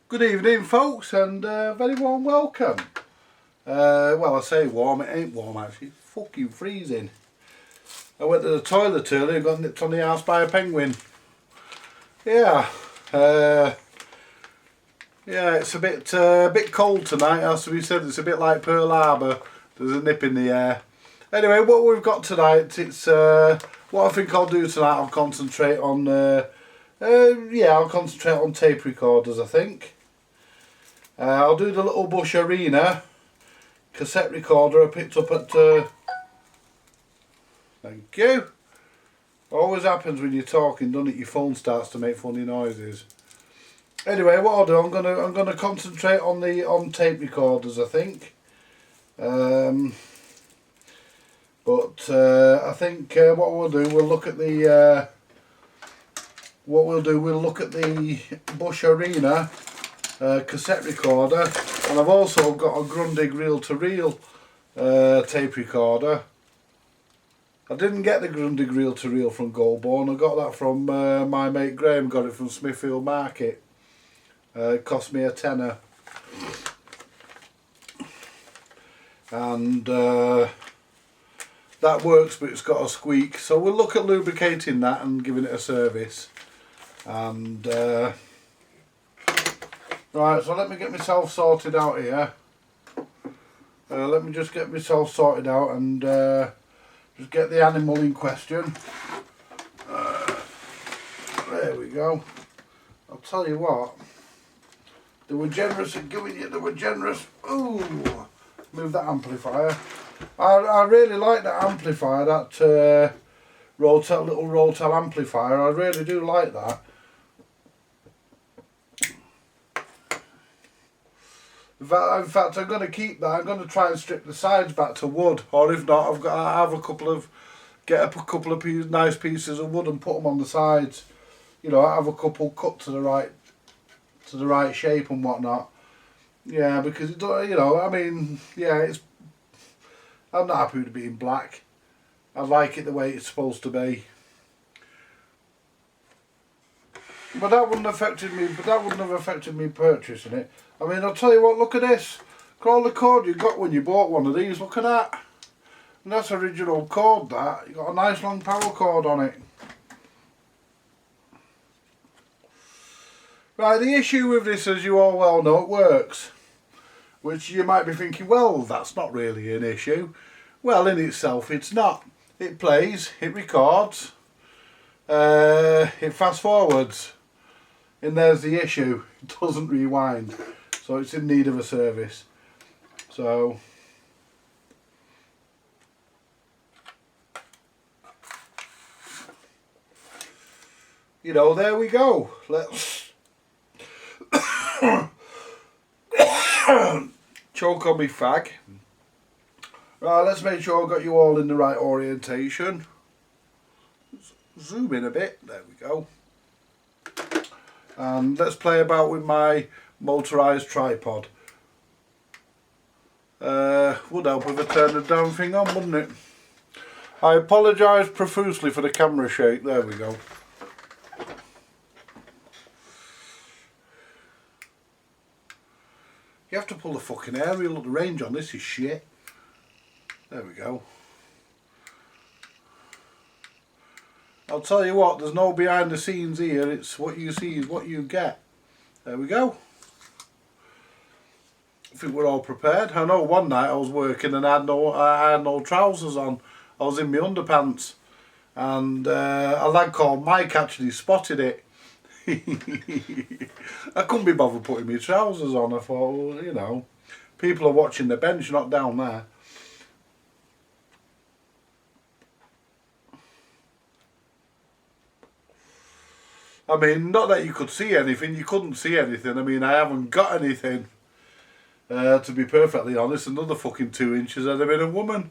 Good evening folks, and very warm welcome. Well, I say warm, it ain't warm actually, it's fucking freezing. I went to the toilet earlier and got nipped on the arse by a penguin. Yeah, it's a bit cold tonight, as we said. It's a bit like Pearl Harbor, there's a nip in the air. Anyway, what we've got tonight, it's what I think I'll do tonight, I'll concentrate on I'll concentrate on tape recorders, I think. I'll do the little Bush Arena cassette recorder I picked up at thank you. Always happens when you're talking, doesn't it? Your phone starts to make funny noises. Anyway, what I'll do, I'm gonna concentrate on tape recorders, I think. I think what we'll do, we'll look at the we'll look at the Bush Arena cassette recorder, and I've also got a Grundig reel-to-reel tape recorder. I didn't get the Grundig reel-to-reel from Goulburn, I got that from my mate Graham, got it from Smithfield Market. It cost me a tenner. And that works, but it's got a squeak, so we'll look at lubricating that and giving it a service. And right, so let me get myself sorted out here. Let me just get myself sorted out and just get the animal in question. There we go. I'll tell you what, they were generous in giving you, they were generous. Ooh, move that amplifier. I really like that amplifier, that little Rotel amplifier. I really do like that. In fact, I'm going to keep that. I'm going to try and strip the sides back to wood, or if not, I've got to have a couple of nice pieces of wood and put them on the sides. You know, I have a couple cut to the right shape and whatnot. Yeah, because it, you know, I mean, yeah, I'm not happy with it being black. I like it the way it's supposed to be. But that wouldn't have affected me. But that wouldn't have affected me purchasing it. I mean, I'll tell you what. Look at this. Look at all the cord you got when you bought one of these. Look at that. And that's original cord. That you got a nice long power cord on it. Right. The issue with this, as you all well know, it works. Which you might be thinking, well, that's not really an issue. Well, in itself, it's not. It plays. It records. It fast forwards. And there's the issue. It doesn't rewind. So it's in need of a service. So you know, there we go. Let's choke on me fag. Right, let's make sure I've got you all in the right orientation. Zoom in a bit. There we go. And let's play about with my motorised tripod. Would help if I turned the damn thing on, wouldn't it? I apologise profusely for the camera shake. There we go. You have to pull the fucking aerial. Look, the range on this is shit. There we go. I'll tell you what, there's no behind the scenes here. It's what you see is what you get. There we go. I think we're all prepared. I know one night I was working and I had no trousers on. I was in my underpants, and a lad called Mike actually spotted it. I couldn't be bothered putting my trousers on. I thought, well, you know, people are watching the bench, not down there. I mean, not that you could see anything, you couldn't see anything. I mean, I haven't got anything. To be perfectly honest, another fucking 2 inches I'd have been a woman.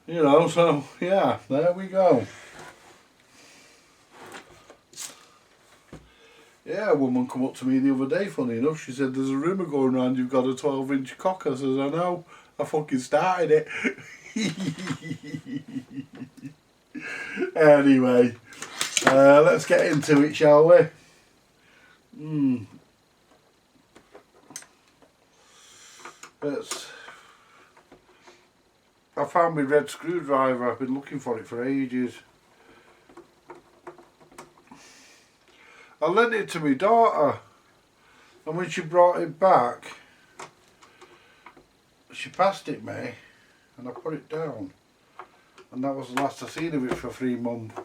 You know, so, yeah, there we go. Yeah, a woman come up to me the other day, funny enough. She said, there's a rumour going around you've got a 12-inch cock. I says, I know, I fucking started it. Anyway. Let's get into it, shall we? I found my red screwdriver. I've been looking for it for ages. I lent it to my daughter, and when she brought it back, she passed it me, and I put it down, and that was the last I seen of it for 3 months.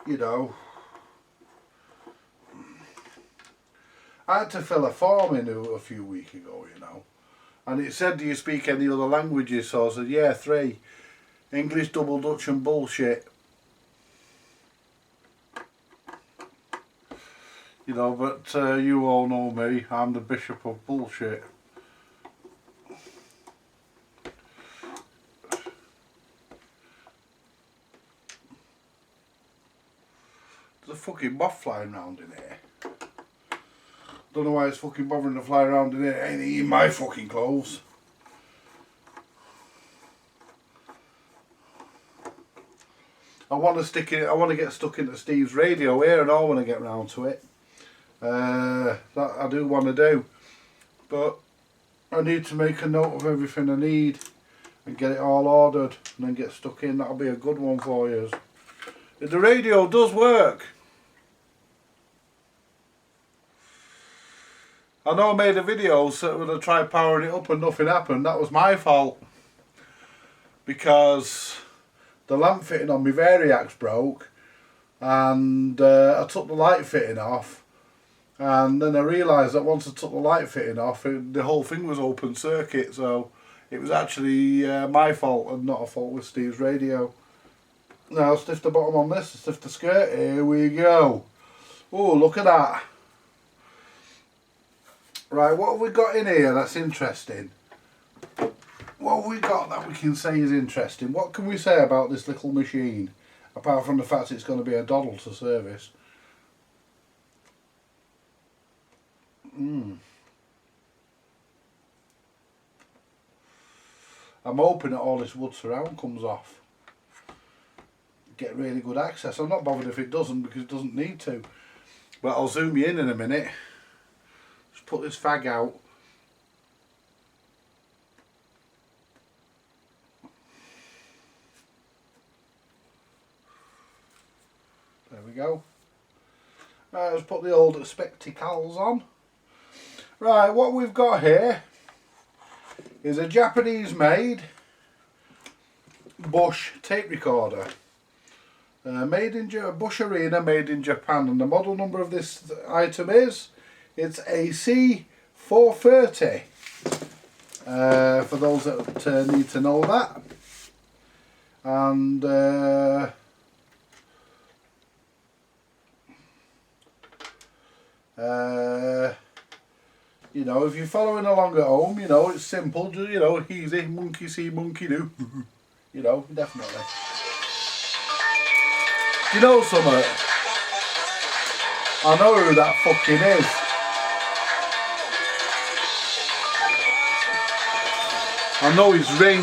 You know, I had to fill a form in a few weeks ago, you know, and it said, do you speak any other languages? So I said, yeah, 3. English, double Dutch and bullshit. You know, but you all know me, I'm the bishop of bullshit. There's a fucking moth flying around in here. Don't know why it's fucking bothering to fly around in here. It ain't eating my fucking clothes. I want to stick it. I want to get stuck into Steve's radio here and all when I get round to it. That I do want to do, but I need to make a note of everything I need and get it all ordered and then get stuck in. That'll be a good one for you. The radio does work. I know I made a video so when I tried powering it up and nothing happened. That was my fault, because the lamp fitting on my Variax broke, and I took the light fitting off, and then I realised that once I took the light fitting off, the whole thing was open circuit, so it was actually my fault and not a fault with Steve's radio. Now stiff the bottom on this, stiff the skirt, here we go. Oh, look at that. Right, what have we got in here that's interesting? What have we got that we can say is interesting? What can we say about this little machine, apart from the fact it's going to be a doddle to service? I'm hoping that all this wood surround comes off. Get really good access. I'm not bothered if it doesn't, because it doesn't need to. But I'll zoom you in a minute. Just put this fag out. There we go. Right, let's put the old spectacles on. Right, what we've got here is a Japanese made Bosch tape recorder. Made in Bosch Arena, made in Japan, and the model number of this item is, it's a C430. For those that need to know that. And you know, if you're following along at home, you know, it's simple, you know, easy, monkey see, monkey do. You know, definitely. You know something? I know who that fucking is. I know his ring.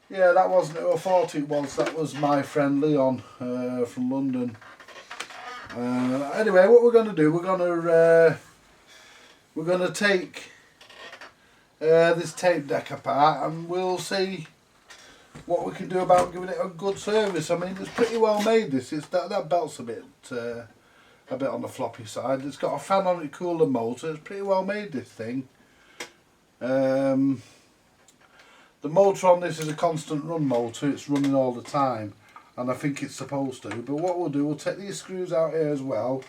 Yeah, that wasn't who I thought it was. That was my friend Leon from London. Anyway, what we're going to do, we're going to take this tape deck apart, and we'll see what we can do about giving it a good service. I mean, it's pretty well made. This is that belt's a bit on the floppy side. It's got a fan on it, cooler motor. It's pretty well made, this thing. The motor on this is a constant run motor. It's running all the time, and I think it's supposed to. But what we'll do, we'll take these screws out here as well,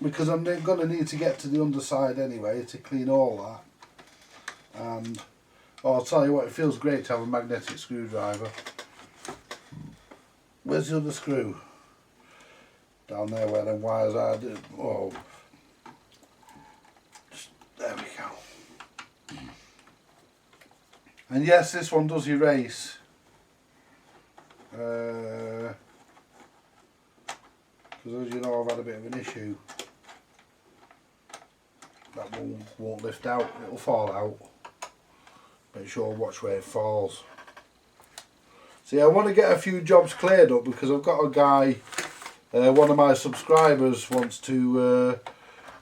because I'm going to need to get to the underside anyway to clean all that. And I'll tell you what, it feels great to have a magnetic screwdriver. Where's the other screw? Down there where the wires are. Oh, there we go. And yes, this one does erase. Because as you know, I've had a bit of an issue. That one won't lift out, it'll fall out. Make sure, watch where it falls. See, I want to get a few jobs cleared up because I've got a guy, one of my subscribers wants to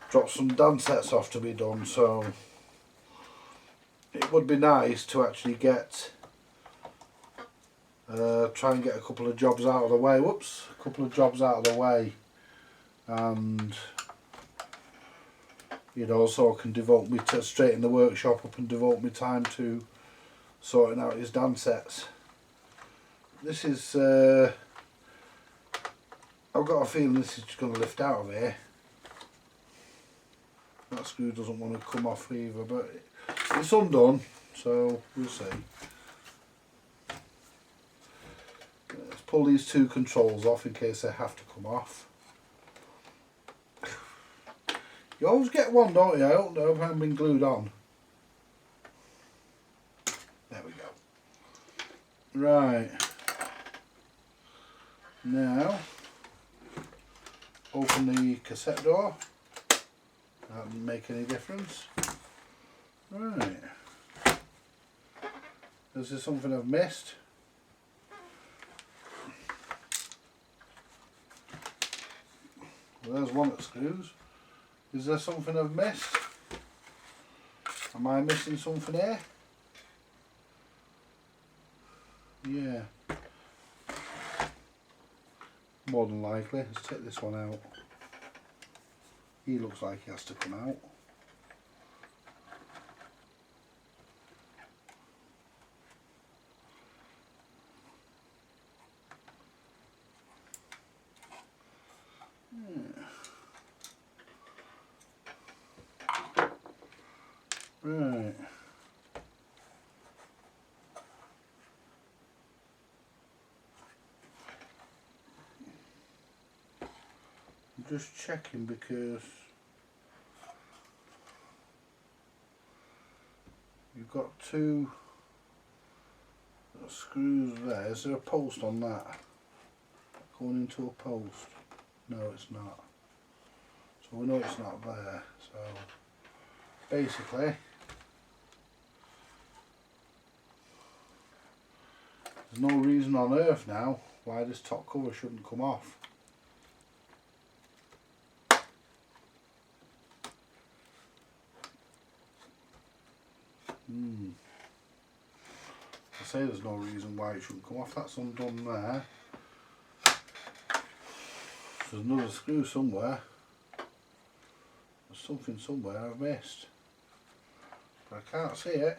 drop some dance sets off to be done, so it would be nice to actually get, try and get a couple of jobs out of the way, a couple of jobs out of the way, and you know, so I can devote me to straighten the workshop up and devote my time to sorting out his dance sets. This is, I've got a feeling this is just going to lift out of here. That screw doesn't want to come off either, but it's undone, so we'll see. Let's pull these two controls off in case they have to come off. You always get one, don't you? I don't know if I haven't been glued on. There we go. Right. Now, open the cassette door. That didn't make any difference. Right. Is there something I've missed? Well, there's one that screws. Is there something I've missed? Am I missing something here? Yeah. More than likely. Let's take this one out. He looks like he has to come out. Right. I'm just checking because you've got two screws there. Is there a post on that? Going into a post? No, it's not. So we know it's not there. So basically, there's no reason on earth now why this top cover shouldn't come off. I say there's no reason why it shouldn't come off. That's undone there. There's another screw somewhere. There's something somewhere I've missed, but I can't see it.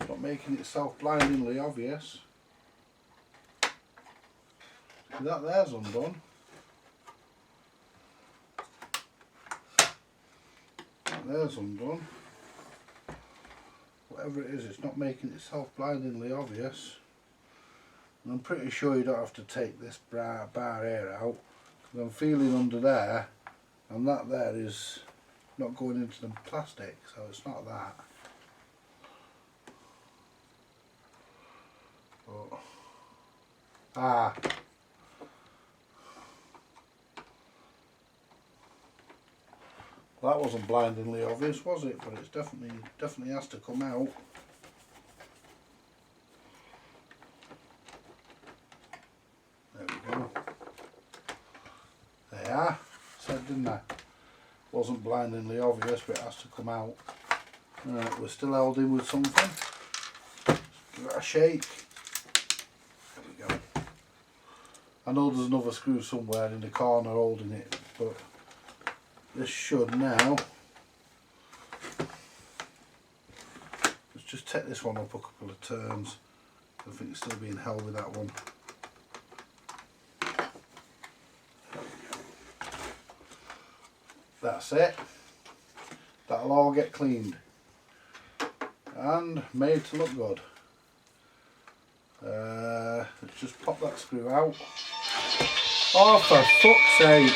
It's not making itself blindingly obvious. That there's undone. That there's undone. Whatever it is, it's not making itself blindingly obvious. And I'm pretty sure you don't have to take this bar here out, because I'm feeling under there, and that there is not going into the plastic, so it's not that. But, that wasn't blindingly obvious, was it? But it's definitely has to come out. There we go. There, said didn't I? Wasn't blindingly obvious, but it has to come out. Right, we're still held in with something. Give it a shake. There we go. I know there's another screw somewhere in the corner holding it, but this should now. Let's just take this one up a couple of turns. I think it's still being held with that one. That's it. That'll all get cleaned and made to look good. Let's just pop that screw out. Oh, for fuck's sake!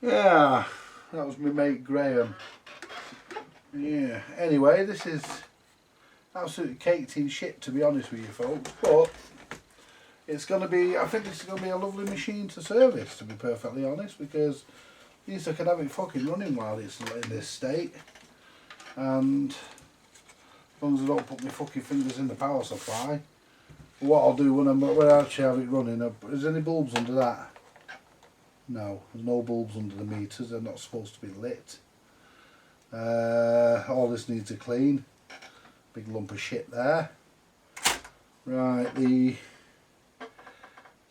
Yeah, that was my mate Graham. Yeah, anyway, this is absolutely caked in shit, to be honest with you folks, but it's going to be, I think this is going to be a lovely machine to service, to be perfectly honest, because at least I can have it fucking running while it's in this state. And as long as I don't put my fucking fingers in the power supply. What I'll do when I actually have it running, is there any bulbs under that? No, there's no bulbs under the meters, they're not supposed to be lit. All this needs a clean. Big lump of shit there. Right,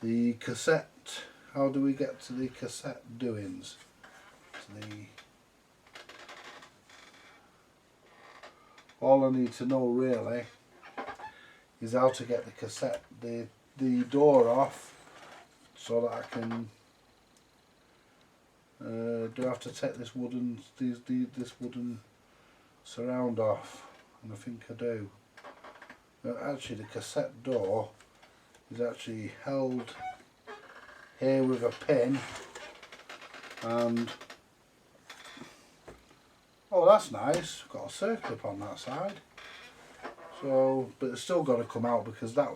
the cassette, how do we get to the cassette doings? All I need to know really is how to get the cassette, the door off, so that I can, do I have to take this wooden, this wooden surround off? And I think I do. Actually the cassette door is actually held here with a pin, and oh, that's nice, got a circlip on that side. So, but it's still got to come out because that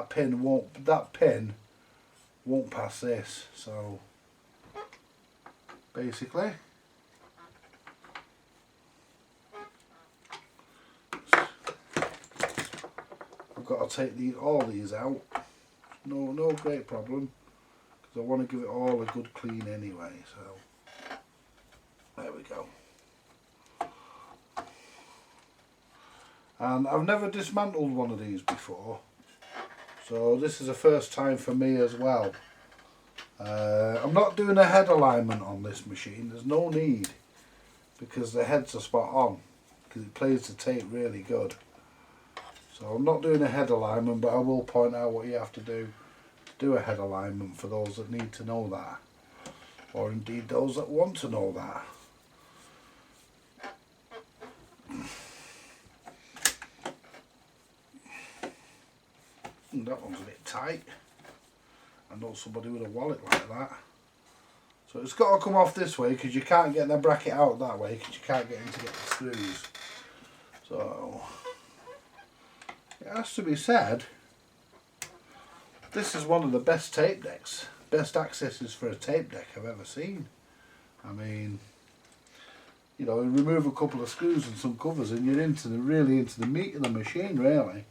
pin won't pass this. So basically, I've got to take all these out. No great problem, because I want to give it all a good clean anyway. So there we go. And I've never dismantled one of these before, so this is a first time for me as well. I'm not doing a head alignment on this machine, there's no need, because the heads are spot on, because it plays the tape really good. So I'm not doing a head alignment, but I will point out what you have to do a head alignment for those that need to know that, or indeed those that want to know that. That one's a bit tight. I know somebody with a wallet like that. So it's got to come off this way, because you can't get the bracket out that way, because you can't get in to get the screws. So it has to be said, this is one of the best tape decks, best accesses for a tape deck I've ever seen. I mean, you know, remove a couple of screws and some covers and you're really into the meat of the machine, really.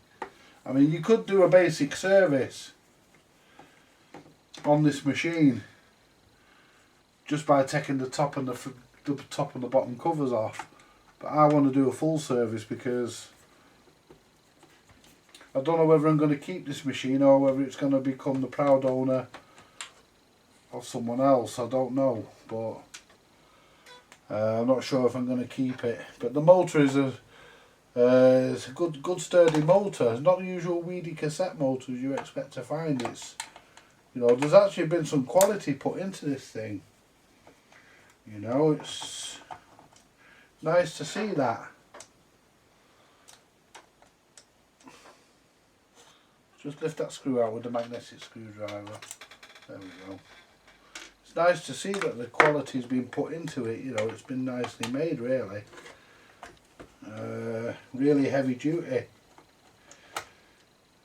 I mean, you could do a basic service on this machine just by taking the top and the bottom covers off, but I want to do a full service because I don't know whether I'm going to keep this machine or whether it's going to become the proud owner of someone else. I don't know, but I'm not sure if I'm going to keep it. But the motor is it's a good sturdy motor. It's not the usual weedy cassette motors you expect to find. It's, you know, there's actually been some quality put into this thing. You know, it's nice to see that. Just lift that screw out with the magnetic screwdriver. There we go. It's nice to see that the quality's been put into it. You know, it's been nicely made, really. Really heavy duty.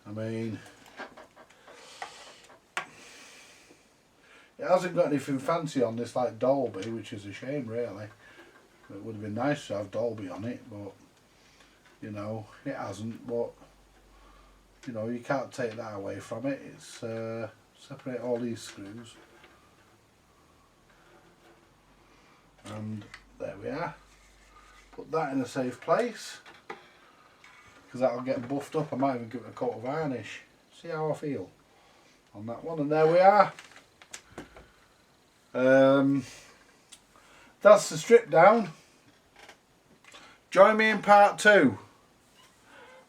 I mean, it hasn't got anything fancy on this like Dolby, which is a shame, really. It would have been nice to have Dolby on it, but you know, it hasn't. But you know, you can't take that away from it. It's separate all these screws, and there we are. Put that in a safe place, because that'll get buffed up. I might even give it a coat of varnish. See how I feel on that one. And there we are. That's the strip down. Join me in part 2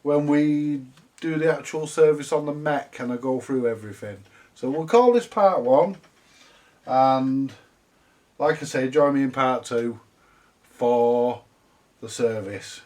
when we do the actual service on the mech and I go through everything. So we'll call this part 1, and like I say, join me in part 2 for the service.